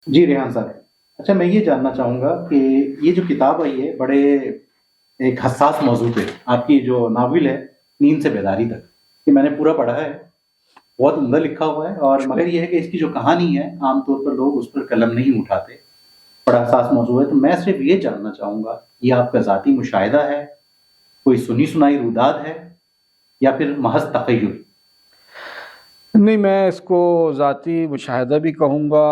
جی ریحان صاحب، اچھا میں یہ جاننا چاہوں گا کہ یہ جو کتاب ہے یہ بڑے ایک حساس موضوع پہ، آپ کی جو ناول ہے نیند سے بیداری تک، یہ میں نے پورا پڑھا ہے، بہت عمدہ لکھا ہوا ہے، اور مگر یہ ہے کہ اس کی جو کہانی ہے عام طور پر لوگ اس پر قلم نہیں اٹھاتے، بڑا حساس موضوع ہے، تو میں صرف یہ جاننا چاہوں گا یہ آپ کا ذاتی مشاہدہ ہے، کوئی سنی سنائی روداد ہے، یا پھر محض تخیل؟ نہیں، میں اس کو ذاتی مشاہدہ بھی کہوں گا۔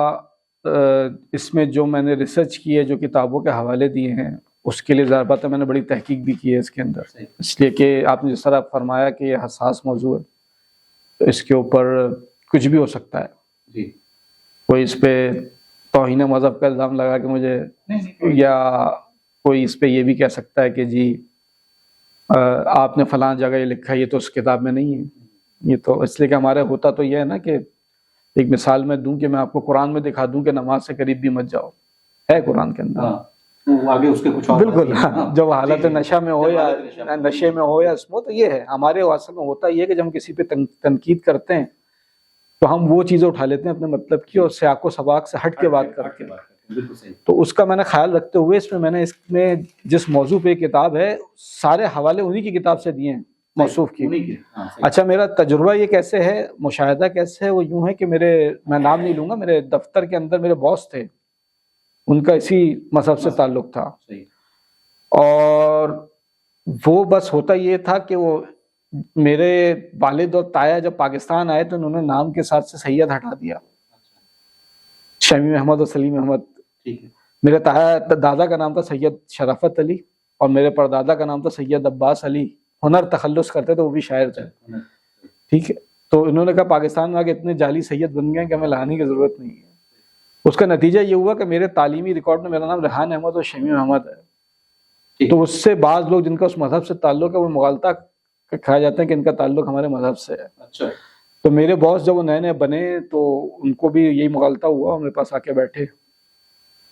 اس میں جو میں نے ریسرچ کی ہے، جو کتابوں کے حوالے دیے ہیں، اس کے لیے ظاہر بات ہے میں نے بڑی تحقیق بھی کی ہے اس کے اندر، صحیح۔ اس لیے کہ آپ نے جس طرح فرمایا کہ یہ حساس موضوع ہے، تو اس کے اوپر کچھ بھی ہو سکتا ہے۔ جی کوئی اس پہ توہین مذہب کا الزام لگا کہ مجھے، نہیں، یا کوئی اس پہ یہ بھی کہہ سکتا ہے کہ جی آپ نے فلاں جگہ یہ لکھا ہے، یہ تو اس کتاب میں نہیں ہے۔ یہ تو اس لیے کہ ہمارے ہوتا تو یہ ہے نا کہ ایک مثال میں دوں کہ میں آپ کو قرآن میں دکھا دوں کہ نماز سے قریب بھی مت جاؤ، ہے قرآن کے اندر، وہ آگے اس کے کچھ اور بالکل، جب حالت نشہ میں ہو یا نشے میں ہو یا اس میں، تو یہ ہے ہمارے اصل میں ہوتا یہ ہے کہ جب ہم کسی پہ تنقید کرتے ہیں تو ہم وہ چیزیں اٹھا لیتے ہیں اپنے مطلب کی، اور سیاق و سباق سے ہٹ کے بات کرتے ہیں۔ تو اس کا میں نے خیال رکھتے ہوئے میں نے اس میں جس موضوع پہ کتاب ہے سارے حوالے انہی کی کتاب سے دیے ہیں، موصوف کی۔ اچھا، میرا تجربہ یہ کیسے ہے، مشاہدہ کیسے ہے، وہ یوں ہے کہ میں نام نہیں لوں گا، میرے دفتر کے اندر میرے باس تھے، ان کا اسی مذہب سے تعلق تھا، اور وہ بس ہوتا یہ تھا کہ وہ میرے والد اور تایا جب پاکستان آئے تو انہوں نے نام کے ساتھ سے سید ہٹا دیا، شمیم احمد اور سلیم احمد۔ میرے دادا کا نام تھا سید شرافت علی، اور میرے پردادا کا نام تھا سید عباس علی، ہنر تخلص کرتے تھے، وہ بھی شاعر تھے، ٹھیک ہے۔ تو انہوں نے کہا پاکستان میں آگے اتنے جعلی سید بن گئے کہ ہمیں لانے کی ضرورت نہیں ہے۔ اس کا نتیجہ یہ ہوا کہ میرے تعلیمی ریکارڈ میں میرا نام ریحان احمد اور شمیم احمد ہے۔ تو اس سے بعض لوگ جن کا اس مذہب سے تعلق ہے وہ مغالطہ کھا جاتے ہیں کہ ان کا تعلق ہمارے مذہب سے ہے۔ تو میرے باس جب وہ نئے نئے بنے تو ان کو بھی یہی مغالطہ ہوا، میرے پاس آ کے بیٹھے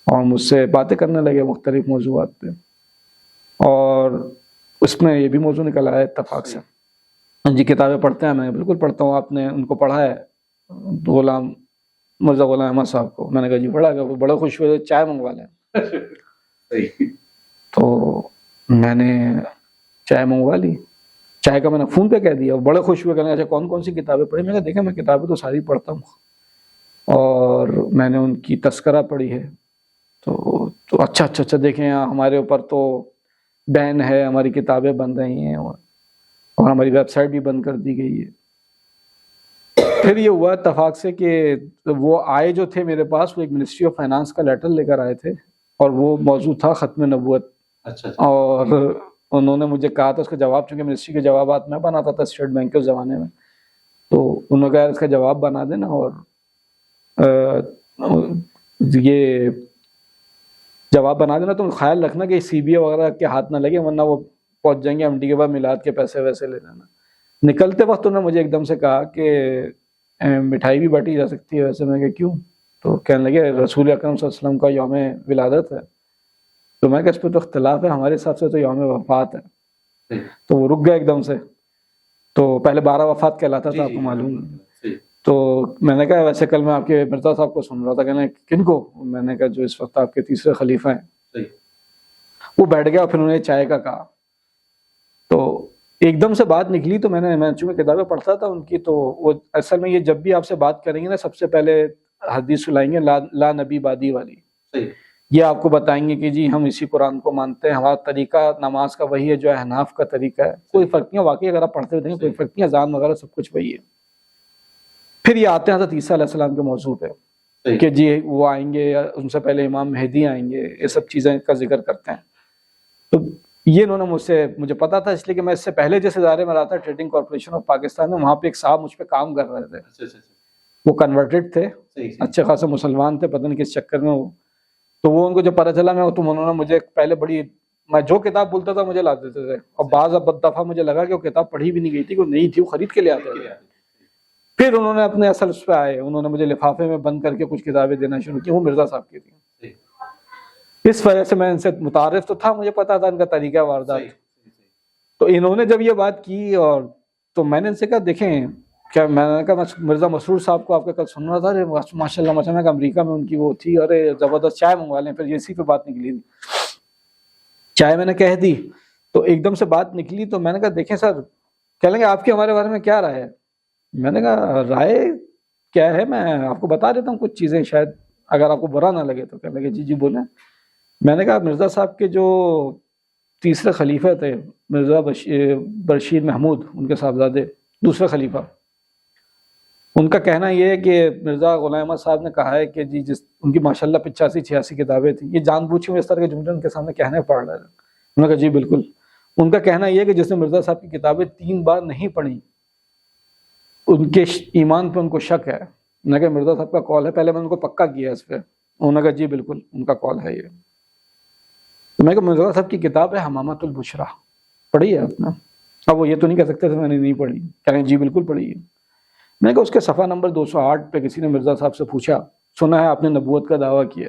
اور مجھ سے باتیں کرنے لگے مختلف موضوعات پہ، اور اس میں یہ بھی موضوع نکل آیا اتفاق سے۔ جی کتابیں پڑھتے ہیں؟ میں بالکل پڑھتا ہوں۔ آپ نے ان کو پڑھا ہے غلام مرزا غلام احمد صاحب کو؟ میں نے کہا جی پڑھا گیا۔ وہ بڑے خوش ہوئے، چائے منگوا لیں۔ تو میں نے چائے منگوا لی، چائے کا میں نے فون پہ کہہ دیا، وہ بڑے خوش ہوئے، کہنے اچھا کون کون سی کتابیں پڑھی؟ میں نے کہا دیکھیں میں کتابیں تو ساری پڑھتا ہوں، اور میں نے ان کی تذکرہ پڑھی ہے۔ تو اچھا دیکھیں ہمارے اوپر تو بین ہے، ہماری کتابیں بن رہی ہیں، اور ہماری ویب سائٹ بھی بند کر دی گئی ہے۔ پھر یہ ہوا اتفاق سے کہ وہ آئے جو تھے میرے پاس، وہ ایک منسٹری آف فائنانس کا لیٹر لے کر آئے تھے، اور وہ موضوع تھا ختم نبوت۔ اور انہوں نے مجھے کہا تھا اس کا جواب، چونکہ منسٹری کے جوابات میں بناتا تھا اسٹیٹ بینک کے زمانے میں، تو انہوں نے کہا اس کا جواب بنا دینا، اور یہ جواب بنا دینا، تم خیال رکھنا کہ سی بی اے وغیرہ کے ہاتھ نہ لگے، ورنہ وہ پہنچ جائیں گے ایم ڈی کے بعد میلاد کے پیسے ویسے لے لینا۔ نکلتے وقت انہوں نے مجھے ایک دم سے کہا کہ مٹھائی بھی بانٹی جا سکتی ہے ویسے۔ میں کہ کیوں؟ تو کہنے لگے رسول اکرم صلی اللہ علیہ وسلم کا یوم ولادت ہے۔ تو میں کہ اس پہ تو اختلاف ہے، ہمارے حساب سے تو یوم وفات ہے۔ تو وہ رک گئے ایک دم سے، تو پہلے 12 وفات کہلاتا تھا، آپ کو معلوم ہے۔ تو میں نے کہا ویسے کل میں آپ کے مرزا صاحب کو سن رہا تھا، کہنے کن کو؟ میں نے کہا جو اس وقت آپ کے تیسرے خلیفہ ہیں۔ وہ بیٹھ گیا، اور پھر انہوں نے چائے کا کہا، تو ایک دم سے بات نکلی۔ تو میں چونکہ کتابیں پڑھتا تھا ان کی، تو وہ اصل میں یہ جب بھی آپ سے بات کریں گے نا، سب سے پہلے حدیث سنائیں گے لا نبی بادی والی۔ یہ آپ کو بتائیں گے کہ جی ہم اسی قرآن کو مانتے ہیں، ہمارا طریقہ نماز کا وہی ہے جو احناف کا طریقہ ہے، کوئی فرق نہیں ہے۔ واقعی اگر آپ پڑھتے ہوتے ہیں کوئی فرق نہیں، اذان وغیرہ سب کچھ وہی ہے۔ پھر یہ آتے ہیں حضرت عیسیٰ علیہ السلام کے موضوع پہ کہ جی وہ آئیں گے، ان سے پہلے امام مہدی آئیں گے، یہ سب چیزیں کا ذکر کرتے ہیں۔ تو یہ انہوں نے مجھے پتا تھا، اس لیے کہ میں اس سے پہلے جس ادارے میں رہا تھا ٹریڈنگ کارپوریشن آف پاکستان میں، وہاں پہ ایک صاحب مجھ پہ کام کر رہے تھے، وہ کنورٹڈ تھے، اچھے خاصے مسلمان تھے، پتہ نہیں کس چکر میں وہ۔ تو وہ ان کو جو پتہ چلا انہوں نے مجھے پہلے میں جو کتاب بولتا تھا مجھے لا دیتے تھے، اور بعض دفعہ مجھے لگا کہ وہ کتاب پڑھی بھی نہیں گئی تھی، کہ وہ نہیں تھی، وہ خرید کے لے آتے تھے۔ پھر انہوں نے اپنے اصل اس پہ آئے، انہوں نے مجھے لفافے میں بند کر کے کچھ کتابیں دینا شروع کی، وہ مرزا صاحب کی تھیں۔ اس وجہ سے میں ان سے متعارف تو تھا، مجھے پتا تھا ان کا طریقہ واردات۔ تو انہوں نے جب یہ بات کی، اور تو میں نے ان سے کہا دیکھیں کیا میں نے کہا مرزا مسرور صاحب کو آپ کا کل سن رہا تھا، ارے ماشاء اللہ ماشاء اللہ، امریکہ میں ان کی وہ تھی، ارے زبردست، چائے منگوا لیں. پھر اسی پہ بات نکلی تھی، چائے میں نے کہہ دی تو ایک دم سے بات نکلی. تو میں نے کہا دیکھیں سر، کہہ لیں گے آپ کی ہمارے بارے میں کیا رائے ہے. میں نے کہا رائے کیا ہے، میں آپ کو بتا دیتا ہوں کچھ چیزیں، شاید اگر آپ کو برا نہ لگے تو. کہنے لگے جی بولیں. میں نے کہا مرزا صاحب کے جو تیسرے خلیفہ تھے مرزا بشیر محمود، ان کے صاحبزادے دوسرے خلیفہ، ان کا کہنا یہ ہے کہ مرزا غلام احمد صاحب نے کہا ہے کہ جی جس ان کی ماشاءاللہ 85-86 کتابیں تھیں. یہ جان بوجھ کے اس طرح کے جملے ان کے سامنے کہنے پڑ رہے تھے. انہوں نے کہا جی بالکل. ان کا کہنا یہ ہے کہ جس نے مرزا صاحب کی کتابیں 3 بار نہیں پڑھی ان کے ایمان پہ ان کو شک ہے. میں نے کہا مرزا صاحب کا کال ہے، پہلے میں ان کو پکا کیا اس پہ. انہوں نے کہا جی بالکل ان کا کال ہے یہ. تو میں نے کہا مرزا صاحب کی کتاب ہے حمامۃ البشرا، پڑھی ہے آپ نے؟ اب وہ یہ تو نہیں کہہ سکتے تھے میں نے نہیں پڑھی. کہہ رہے ہیں جی بالکل پڑھی ہے. میں نے کہا اس کے صفحہ نمبر 208 پہ کسی نے مرزا صاحب سے پوچھا، سنا ہے آپ نے نبوت کا دعویٰ کیا؟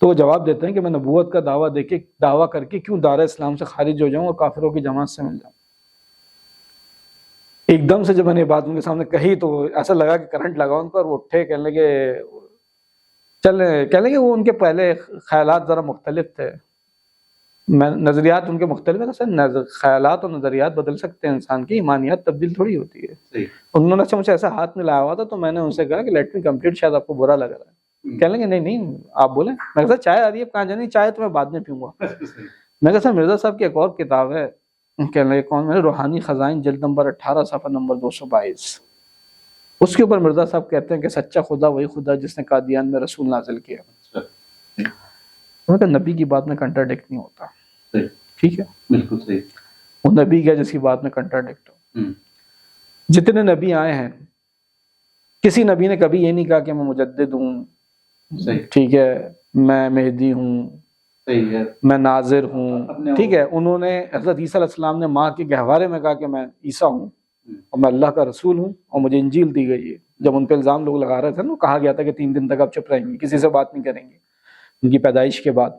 تو وہ جواب دیتے ہیں کہ میں نبوت کا دعویٰ کر کے کیوں دار اسلام سے خارج ہو جاؤں اور کافروں کی جماعت سے مل جاؤں. ایک دم سے جب میں نے یہ بات ان کے سامنے کہی تو ایسا لگا کہ کرنٹ لگا ان پر. وہ اٹھے، کہنے لگے وہ ان کے پہلے خیالات ذرا مختلف تھے، نظریات ان کے مختلف ہیں. خیالات اور نظریات بدل سکتے ہیں انسان کی، ایمانیات تبدیل تھوڑی ہوتی ہے. انہوں نے مجھے ایسا ہاتھ میں لایا ہوا تھا تو میں نے ان سے کہا کہ لیٹ می کمپلیٹ، شاید آپ کو برا لگ رہا ہے. کہنے لگے نہیں آپ بولیں. میں کہا چائے آ رہی ہے، کہاں جانی؟ چائے تو میں بعد میں پیوں گا. میں کہا سر مرزا صاحب کی ایک اور کتاب ہے. کہنے لگے کون؟ میں نے روحانی خزائن جلد نمبر 18 صفحہ نمبر 222. اس کے اوپر مرزا صاحب کہتے ہیں کہ سچا خدا وہی خدا جس نے قادیان میں رسول نازل کیا. میں کہا نبی کی بات میں کنٹراڈکٹ نہیں ہوتا. ٹھیک ہے، بالکل صحیح. وہ نبی کیا جس کی بات میں کنٹراڈکٹ ہو. جتنے نبی آئے ہیں کسی نبی نے کبھی یہ نہیں کہا کہ میں مجدد ہوں، ٹھیک ہے، میں مہدی ہوں، میں ناظر ہوں. ٹھیک ہے، انہوں نے حضرت عیسیٰ علیہ السلام نے ماں کے گہوارے میں کہا کہ میں عیسیٰ ہوں اور میں اللہ کا رسول ہوں اور مجھے انجیل دی گئی ہے. جب ان پہ الزام لوگ لگا رہے تھے نا، کہا گیا تھا کہ 3 دن تک آپ چپ رہیں گے، کسی سے بات نہیں کریں گے ان کی پیدائش کے بعد.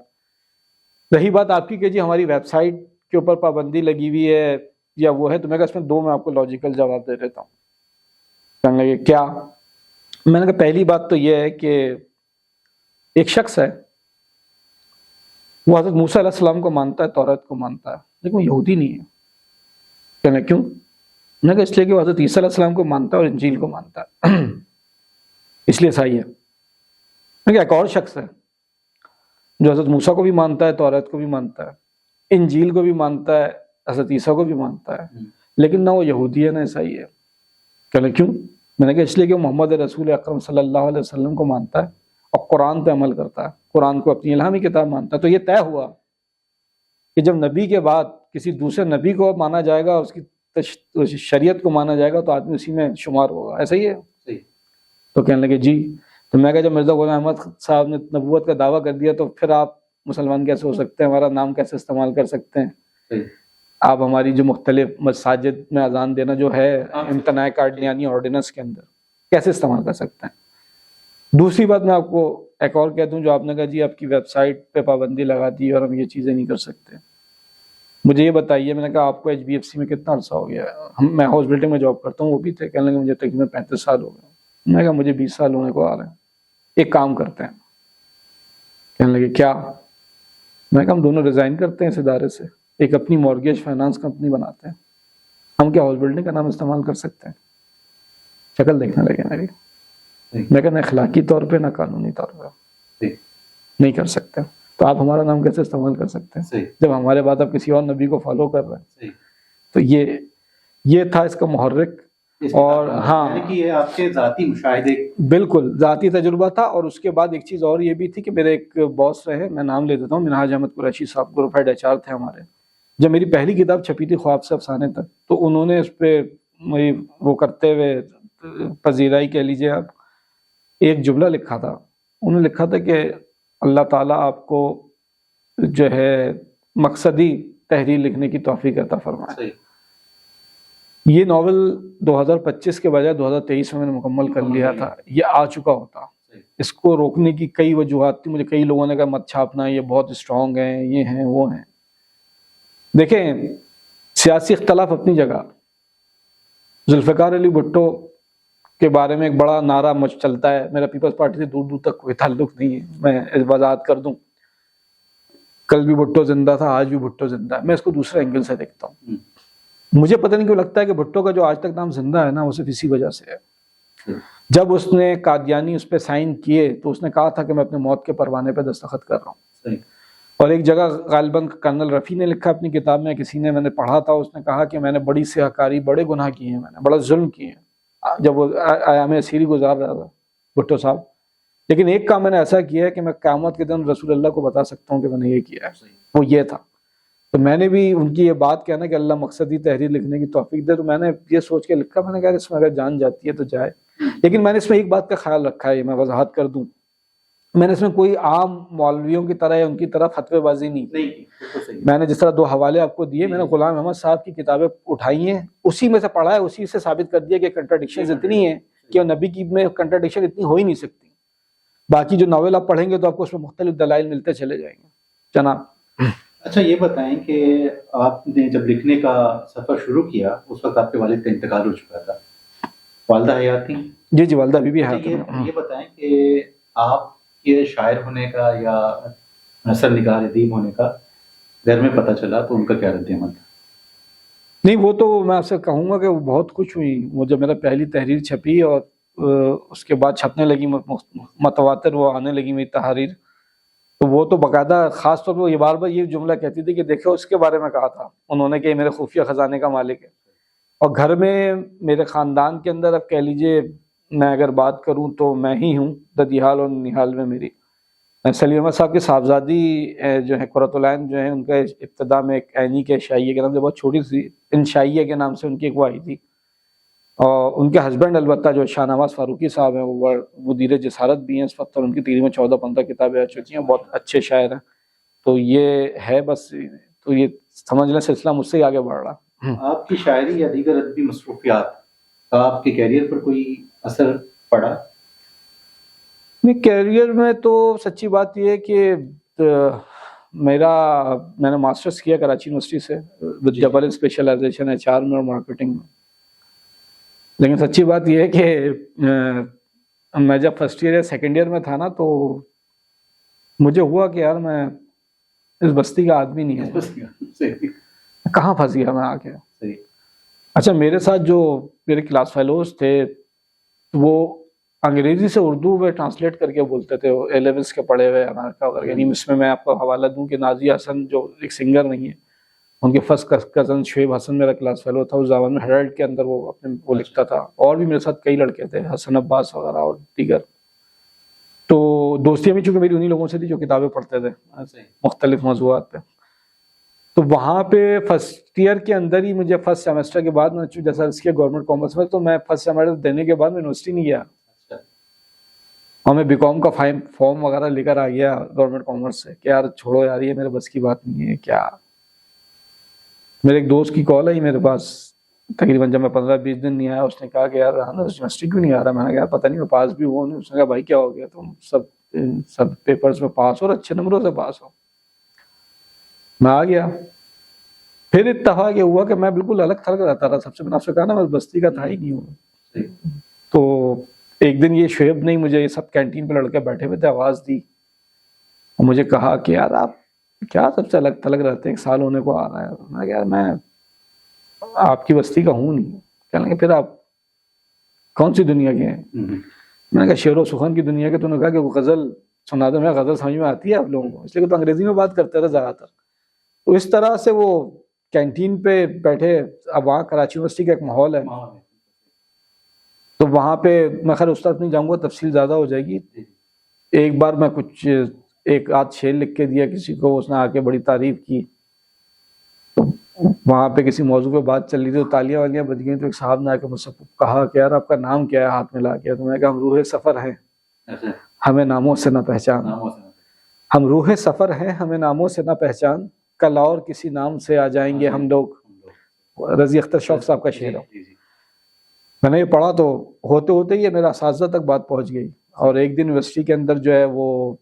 رہی بات آپ کی کہ جی ہماری ویب سائٹ کے اوپر پابندی لگی ہوئی ہے یا وہ ہے، تو میں کہا اس میں 2 میں آپ کو لاجیکل جواب دے دیتا ہوں. کہنے لگے کیا؟ میں نے کہا پہلی بات تو یہ ہے کہ ایک شخص ہے وہ حضرت موسیٰ علیہ السلام کو مانتا ہے، توریت کو مانتا ہے، لیکن وہ یہودی نہیں ہے. کہنے کیوں؟ میں نے کہا اس لیے کہ وہ حضرت عیسیٰ علیہ السلام کو مانتا ہے اور انجیل کو مانتا ہے، اس لیے صحیح ہے. میں نے کہا ایک اور شخص ہے جو حضرت موسیٰ کو بھی مانتا ہے، توریت کو بھی مانتا ہے، انجیل کو بھی مانتا ہے، حضرت عیسیٰ کو بھی مانتا ہے، لیکن نہ وہ یہودی ہے نہ عیسائی ہے. کہنے کیوں؟ میں نے کہا اس لیے کہ وہ محمد رسول اکرم صلی اللہ علیہ وسلم کو مانتا ہے اور قرآن پہ عمل کرتا ہے، قرآن کو اپنی الہامی کتاب مانتا ہے. تو یہ طے ہوا کہ جب نبی کے بعد کسی دوسرے نبی کو مانا جائے گا، اس کی شریعت کو مانا جائے گا، تو آدمی اسی میں شمار ہوگا. ایسا ہی ہے؟ تو کہنے لگے جی. تو میں کہا جب مرزا غلام احمد صاحب نے نبوت کا دعویٰ کر دیا تو پھر آپ مسلمان کیسے ہو سکتے ہیں؟ ہمارا نام کیسے استعمال کر سکتے ہیں؟ آپ ہماری جو مختلف مساجد میں اذان دینا جو ہے امتناع قادیانی آرڈیننس کے اندر کیسے استعمال کر سکتے ہیں؟ دوسری بات میں آپ کو ایک اور کہہ دوں، جو آپ نے کہا جی آپ کی ویب سائٹ پہ پابندی لگا دی اور ہم یہ چیزیں نہیں کر سکتے. مجھے یہ بتائیے، میں نے کہا آپ کو HBFC میں کتنا عرصہ ہو گیا ہے؟ میں ہاؤس بلڈنگ میں جاب کرتا ہوں، وہ بھی تھے. کہنے لگے مجھے تقریباً 35 سال ہو گئے. میں نے کہا مجھے 20 سال ہونے کو آ رہے ہیں. ایک کام کرتے ہیں. کہنے لگے کیا؟ میں نے کہا ہم دونوں ریزائن کرتے ہیں اس ادارے سے، ایک اپنی مورگیج فائنانس کمپنی بناتے ہیں. ہم کیا ہاؤس بلڈنگ کا نام استعمال کر سکتے ہیں؟ شکل دیکھنے لگے میری. میں کہا نہ اخلاقی طور پہ نہ قانونی طور پہ نہیں کر سکتے. تو آپ ہمارا نام کیسے استعمال کر سکتے ہیں جب ہمارے بعد آپ کسی اور نبی کو فالو کر رہے ہیں؟ تو یہ تھا اس کا محرک. اور ہاں کہ یہ آپ کے ذاتی مشاہدے، بالکل ذاتی تجربہ تھا. اور اس کے بعد ایک چیز اور یہ بھی تھی کہ میرے ایک باس رہے، میں نام لے دیتا ہوں، منہاج احمد قریشی صاحب، گروپ ہیڈ HR تھے ہمارے. جب میری پہلی کتاب چھپی تھی خواب سے افسانے تک، تو انہوں نے اس پہ وہ کرتے ہوئے پذیرائی کہہ لیجیے آپ، ایک جملہ لکھا تھا. انہوں نے لکھا تھا کہ اللہ تعالیٰ آپ کو جو ہے مقصدی تحریر لکھنے کی توفیق عطا فرمائے. یہ ناول 2025 کے بجائے 2023 میں نے مکمل کر لیا تھا. یہ آ چکا ہوتا. اس کو روکنے کی کئی وجوہات تھی. مجھے کئی لوگوں نے کہا مت چھاپنا، یہ بہت اسٹرانگ ہیں، یہ ہیں وہ ہیں. دیکھیں سیاسی اختلاف اپنی جگہ، ذوالفقار علی بھٹو کے بارے میں ایک بڑا نعرہ مجھ چلتا ہے، میرا پیپلز پارٹی سے دور دور تک کوئی تعلق نہیں ہے، میں اس وضاحت کر دوں، کل بھی بھٹو زندہ تھا، آج بھی بھٹو زندہ ہے، میں اس کو دوسرے اینگل سے دیکھتا ہوں۔ مجھے پتہ نہیں کیوں لگتا ہے کہ بھٹو کا جو آج تک نام زندہ ہے نا، وہ صرف اسی وجہ سے ہے۔ جب اس نے قادیانی اس پہ سائن کیے تو اس نے کہا تھا کہ میں اپنے موت کے پروانے پہ دستخط کر رہا ہوں، اور ایک جگہ غالباً کرنل رفیع نے لکھا اپنی کتاب میں، کسی نے، میں نے پڑھا تھا، اس نے کہا کہ میں نے بڑی سیاہکاری، بڑے گناہ کیے ہیں، میں نے بڑا ظلم کیے ہیں، جب وہ ایام اسیری گزار رہا تھا بھٹو صاحب، لیکن ایک کام میں نے ایسا کیا ہے کہ میں قیامت کے دن رسول اللہ کو بتا سکتا ہوں کہ میں نے یہ کیا ہے، وہ یہ تھا۔ تو میں نے بھی ان کی یہ بات کہنا کہ اللہ مقصدی تحریر لکھنے کی توفیق دے، تو میں نے یہ سوچ کے لکھا، میں نے کہا اس میں اگر جان جاتی ہے تو جائے، لیکن میں نے اس میں ایک بات کا خیال رکھا ہے، میں وضاحت کر دوں، میں نے اس میں کوئی عام مولویوں کی طرح یا ان کی طرح فتوی بازی نہیں، میں نے جس طرح 2 حوالے آپ کو دیے، میں نے غلام احمد صاحب کی کتابیں اٹھائی ہیں، اسی میں سے پڑھا ہے، اسی سے ثابت کر دیا کہ کنٹراڈکشنز اتنی ہیں کہ نبی کی میں کنٹراڈکشن اتنی ہو ہی نہیں سکتی۔ باقی جو ناول آپ پڑھیں گے تو آپ کو اس میں مختلف دلائل ملتے چلے جائیں گے جناب۔ اچھا یہ بتائیں کہ آپ نے جب لکھنے کا سفر شروع کیا اس وقت آپ کے والد کا انتقال ہو چکا تھا، والدہ حیات تھیں؟ جی جی، والدہ ابھی بھی حیات ہیں۔ یہ بتائیں کہ آپ کے شاعر ہونے کا یا نثر نگار ادیب ہونے کا گھر میں پتہ چلا تو ان کا کیا رد عمل تھا؟ نہیں، وہ تو میں آپ سے کہوں گا کہ وہ بہت خوش ہوئی، وہ جب میرا پہلی تحریر چھپی اور اس کے بعد چھپنے لگی متواتر، وہ آنے لگی میری تحریر، تو وہ تو باقاعدہ خاص طور پر یہ بار بار یہ جملہ کہتی تھی کہ دیکھو اس کے بارے میں کہا تھا انہوں نے کہ یہ میرے خفیہ خزانے کا مالک ہے۔ اور گھر میں میرے خاندان کے اندر اب کہہ لیجئے میں اگر بات کروں تو میں ہی ہوں ددیحال اور ننیحال میں میری سلیم احمد صاحب کے صاحبزادی جو ہیں قرۃ العین جو ہیں، ان کا ابتدا میں ایک عینی کے شائیہ کے نام سے، بہت چھوٹی سی انشائیہ کے نام سے ان کی ایک وہ آئی تھی، اور ان کے ہسبینڈ البتہ جو شاہ نواز فاروقی صاحب ہیں وہ مدیر جسارت بھی ہیں اس وقت، اور ان کی تقریباً 14-15 کتابیں آ چکی ہیں، بہت اچھے شاعر ہیں۔ تو یہ ہے بس، تو یہ سمجھ لیں سلسلہ مجھ سے ہی آگے بڑھ رہا۔ آپ کی شاعری یا دیگر ادبی مصروفیات کا آپ کے کیریئر پر کوئی اثر پڑا؟ نہیں، کیریئر میں تو سچی بات یہ ہے کہ میں نے ماسٹرز کیا کراچی یونیورسٹی سے ود ڈبل اسپیشلائزیشن HR میں اور مارکیٹنگ میں، لیکن سچی بات یہ ہے کہ میں جب فرسٹ ایئر یا سیکنڈ ایئر میں تھا نا تو مجھے ہوا کہ یار میں اس بستی کا آدمی نہیں ہوں، کہاں پھنس گیا میں آ کے۔ اچھا میرے ساتھ جو میرے کلاس فیلوز تھے وہ انگریزی سے اردو میں ٹرانسلیٹ کر کے بولتے تھے، اے لیولس کے پڑھے ہوئے امریکہ وغیرہ، یعنی اس میں آپ کو حوالہ دوں کہ نازیہ حسن جو ایک سنگر نہیں ہے، ان کے فرسٹ کزن شعیب حسن میرا کلاس فیلو تھا، اس زمانے میں ہیرالڈ کے اندر وہ اپنے وہ لکھتا تھا، اور بھی میرے ساتھ کئی لڑکے تھے، حسن عباس وغیرہ اور دیگر، تو دوستی بھی چونکہ میری انہی لوگوں سے تھی جو کتابیں پڑھتے تھے مختلف موضوعات پہ۔ تو وہاں پہ فرسٹ ایئر کے اندر ہی مجھے فرسٹ سیمسٹر کے بعد میں جیسا اس کے گورنمنٹ کامرس میں، تو میں فرسٹ سیمسٹر دینے کے بعد میں یونیورسٹی نہیں گیا، اور میں BCom کا فارم وغیرہ لے کر آ گیا گورنمنٹ کامرس سے کہ یار چھوڑو یار یہ میرے بس کی بات نہیں ہے۔ کیا میرے ایک دوست کی کال آئی میرے پاس تقریباً جب میں 15-20 دن نہیں آیا، اس نے کہا کہ یار یونیورسٹی کیوں نہیں آ رہا؟ میں نے کہا پتہ نہیں میں پاس بھی ہوا نہیں۔ اس نے کہا بھائی کیا ہو گیا، تم سب پیپرز میں پاس ہو اور اچھے نمبروں سے پاس ہو۔ میں آ گیا، پھر اتفاق یہ ہوا کہ میں بالکل الگ تھلگ رہتا تھا سب سے، میں نے آپ سے کہا نا میں بستی کا تھا ہی نہیں ہوں۔ تو ایک دن یہ شعیب نہیں، مجھے یہ سب کینٹین پہ لڑکے بیٹھے ہوئے تھے، آواز دی اور مجھے کہا کہ یار آپ کیا سب سے الگ تھلگ رہتے ہیں، 1 سال ہونے کو آ رہا ہے۔ میں کہا یار میں آپ کی بستی کا ہوں نہیں۔ کہنے لگے پھر آپ کون سی دنیا کے ہیں؟ میں نے کہا شعر و سخن کی دنیا کے۔ تو انہوں نے کہا کہ وہ غزل سنا دو۔ میں غزل سمجھ میں آتی ہے آپ لوگوں کو؟ اس لیے کہ تو انگریزی میں بات کرتے تھے زیادہ تر۔ تو اس طرح سے وہ کینٹین پہ بیٹھے، اب وہاں کراچی یونیورسٹی کا ایک ماحول ہے، تو وہاں پہ میں خیر اس طرف نہیں جاؤں گا، تفصیل زیادہ ہو جائے گی۔ ایک بار میں کچھ 1-8 شعر لکھ کے دیا کسی کو، اس نے آ کے بڑی تعریف کی، تو وہاں پہ کسی موضوع پہ بات چل رہی تھی تو تالیاں والیاں بج گئیں، تو ایک صاحب نے آ کے مجھ سے کہا کہ یار آپ کا نام کیا ہے، ہاتھ میں لا کے۔ تو میں نے کہا ہم روح سفر ہیں ہمیں ناموں سے نہ پہچان، ہم روح سفر ہیں ہمیں ناموں سے نہ پہچان، کل اور کسی نام سے آ جائیں گے ہم لوگ۔ رضی اختر شوق صاحب کا شعر ہے۔ میں نے یہ پڑھا تو ہوتے ہوتے ہی میرا اساتذہ تک بات پہنچ گئی، اور ایک دن یونیورسٹی کے اندر جو ہے وہ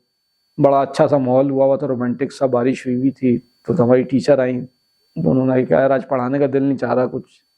بڑا اچھا سا ماحول ہوا تھا، رومانٹک سا، بارش ہوئی ہوئی تھی، تو ہماری ٹیچر آئیں تو انہوں نے کہا یار آج پڑھانے کا دل نہیں چاہ رہا، کچھ